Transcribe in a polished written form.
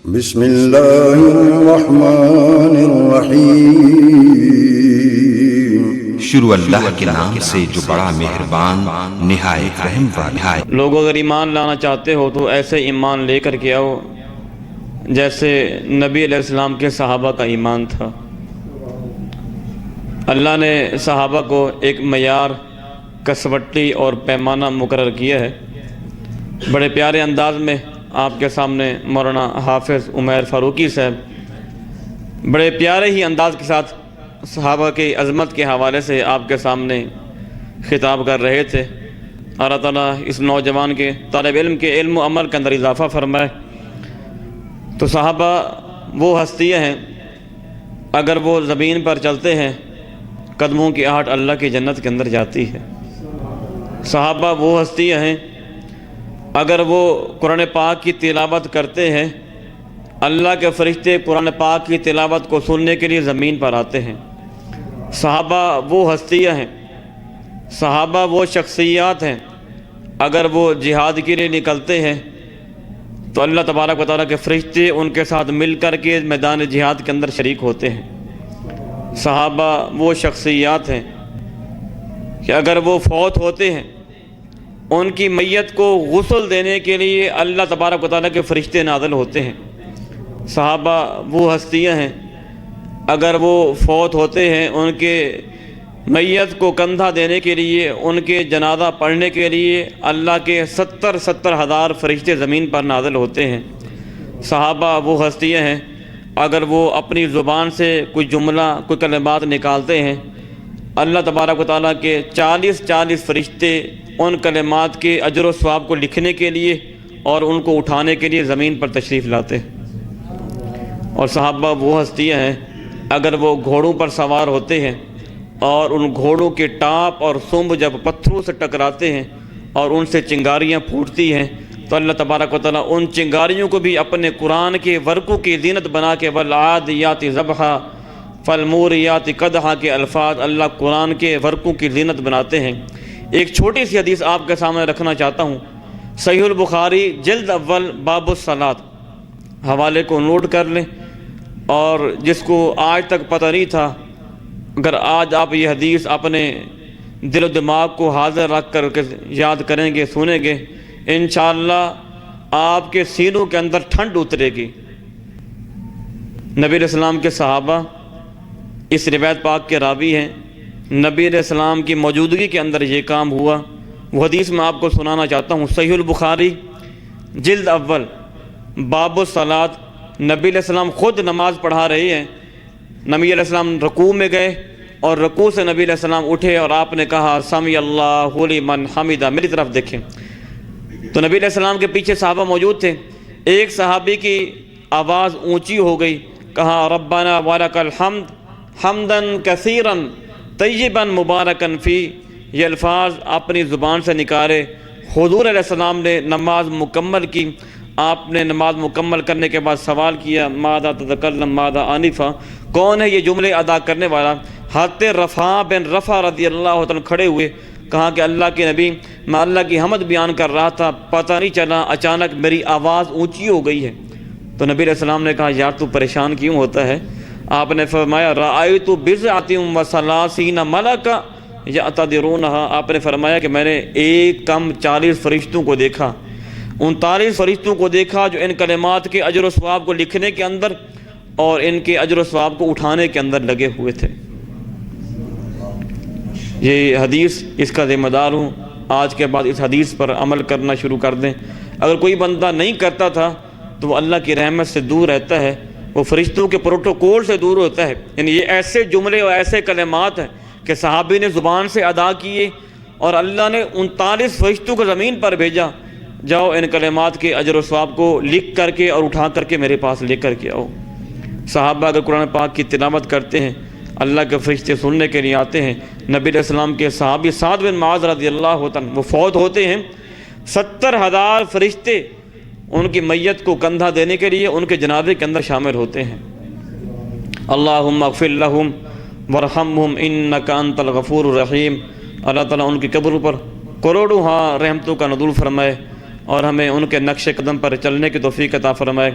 بسم اللہ الرحمن الرحیم۔ شروع اللہ کے نام سے جو بڑا مہربان نہایت رحم والا ہے۔ لوگ اگر ایمان لانا چاہتے ہو تو ایسے ایمان لے کر کے آؤ جیسے نبی علیہ السلام کے صحابہ کا ایمان تھا۔ اللہ نے صحابہ کو ایک معیار، کسوٹی اور پیمانہ مقرر کیا ہے۔ بڑے پیارے انداز میں آپ کے سامنے مولانا حافظ عمیر فاروقی صاحب بڑے پیارے ہی انداز کے ساتھ صحابہ کی عظمت کے حوالے سے آپ کے سامنے خطاب کر رہے تھے۔ اللہ تعالیٰ اس نوجوان کے طالب علم کے علم و عمل کے اندر اضافہ فرمائے۔ تو صحابہ وہ ہستیاں ہیں، اگر وہ زمین پر چلتے ہیں قدموں کی آہٹ اللہ کی جنت کے اندر جاتی ہے۔ صحابہ وہ ہستیاں ہیں، اگر وہ قرآن پاک کی تلاوت کرتے ہیں اللہ کے فرشتے قرآن پاک کی تلاوت کو سننے کے لیے زمین پر آتے ہیں۔ صحابہ وہ ہستیاں ہیں، صحابہ وہ شخصیات ہیں، اگر وہ جہاد کے لیے نکلتے ہیں تو اللہ تبارک و تعالیٰ کے فرشتے ان کے ساتھ مل کر کے میدان جہاد کے اندر شریک ہوتے ہیں۔ صحابہ وہ شخصیات ہیں کہ اگر وہ فوت ہوتے ہیں ان کی میت کو غسل دینے کے لیے اللہ تبارک و تعالیٰ کے فرشتے نازل ہوتے ہیں۔ صحابہ وہ ہستیاں ہیں، اگر وہ فوت ہوتے ہیں ان کے میت کو کندھا دینے کے لیے، ان کے جنازہ پڑھنے کے لیے اللہ کے 70,000 فرشتے زمین پر نازل ہوتے ہیں۔ صحابہ وہ ہستیاں ہیں، اگر وہ اپنی زبان سے کوئی جملہ، کوئی کلمات نکالتے ہیں اللہ تبارک و تعالیٰ کے 40 فرشتے ان کلمات کے اجر و ثواب کو لکھنے کے لیے اور ان کو اٹھانے کے لیے زمین پر تشریف لاتے ہیں۔ اور صحابہ وہ ہستیاں ہیں، اگر وہ گھوڑوں پر سوار ہوتے ہیں اور ان گھوڑوں کے ٹاپ اور سمب جب پتھروں سے ٹکراتے ہیں اور ان سے چنگاریاں پھوٹتی ہیں تو اللہ تبارک و تعالیٰ ان چنگاریوں کو بھی اپنے قرآن کے ورقوں کی زینت بنا کے والعادیات ضبحا فالموریات قدحا کے الفاظ اللہ قرآن کے ورقوں کی زینت بناتے ہیں۔ ایک چھوٹی سی حدیث آپ کے سامنے رکھنا چاہتا ہوں، صحیح البخاری جلد اول باب الصلاۃ، حوالے کو نوٹ کر لیں، اور جس کو آج تک پتہ نہیں تھا اگر آج آپ یہ حدیث اپنے دل و دماغ کو حاضر رکھ کر یاد کریں گے، سنیں گے، انشاءاللہ آپ کے سینوں کے اندر ٹھنڈ اترے گی۔ نبی علیہ السلام کے صحابہ اس روایت پاک کے راوی ہیں، نبی علیہ السلام کی موجودگی کے اندر یہ کام ہوا۔ وہ حدیث میں آپ کو سنانا چاہتا ہوں، صحیح البخاری جلد اول باب الصلاۃ، نبی علیہ السلام خود نماز پڑھا رہے ہیں، نبی علیہ السلام رکوع میں گئے اور رکوع سے نبی علیہ السلام اٹھے اور آپ نے کہا سمع اللہ لمن حمدہ، میری طرف دیکھیں۔ تو نبی علیہ السلام کے پیچھے صحابہ موجود تھے، ایک صحابی کی آواز اونچی ہو گئی، کہا ربنا ولک الحمد حمدا کثیرا طیبا مبارکا فی، یہ الفاظ اپنی زبان سے نکالے۔ حضور علیہ السلام نے نماز مکمل کی، آپ نے نماز مکمل کرنے کے بعد سوال کیا ماذا تتکلم ماذا آنفا، کون ہے یہ جملے ادا کرنے والا؟ حضرت رفاع بن رفع رضی اللہ عنہ کھڑے ہوئے، کہا کہ اللہ کے نبی میں اللہ کی حمد بیان کر رہا تھا، پتہ نہیں چلا اچانک میری آواز اونچی ہو گئی ہے۔ تو نبی علیہ السلام نے کہا یار تو پریشان کیوں ہوتا ہے؟ آپ نے فرمایا رأیت بضعۃ وثلاثین ملکا یعتذرونہا، آپ نے فرمایا کہ میں نے ایک کم 40 فرشتوں کو دیکھا، 39 فرشتوں کو دیکھا جو ان کلمات کے اجر و ثواب کو لکھنے کے اندر اور ان کے اجر و ثواب کو اٹھانے کے اندر لگے ہوئے تھے۔ یہ حدیث اس کا ذمہ دار ہوں، آج کے بعد اس حدیث پر عمل کرنا شروع کر دیں۔ اگر کوئی بندہ نہیں کرتا تھا تو وہ اللہ کی رحمت سے دور رہتا ہے، وہ فرشتوں کے پروٹوکول سے دور ہوتا ہے۔ یعنی یہ ایسے جملے اور ایسے کلمات ہیں کہ صحابی نے زبان سے ادا کیے اور اللہ نے 39 فرشتوں کو زمین پر بھیجا، جاؤ ان کلمات کے اجر و ثواب کو لکھ کر کے اور اٹھا کر کے میرے پاس لے کر کے آؤ۔ صحابہ اگر قرآن پاک کی تلاوت کرتے ہیں اللہ کے فرشتے سننے کے لیے آتے ہیں۔ نبی علیہ السلام کے صحابی سعد بن معاذ رضی اللہ عنہ وہ فوت ہوتے ہیں، 70,000 فرشتے ان کی میت کو کندھا دینے کے لیے ان کے جنازے کے اندر شامل ہوتے ہیں۔ اللہم اغفر لہم ورحمہم انک انت الغفور الرحیم، اللہ تعالیٰ ان کی قبر پر کروڑوں رحمتوں کا نزول فرمائے اور ہمیں ان کے نقش قدم پر چلنے کی توفیق عطا فرمائے۔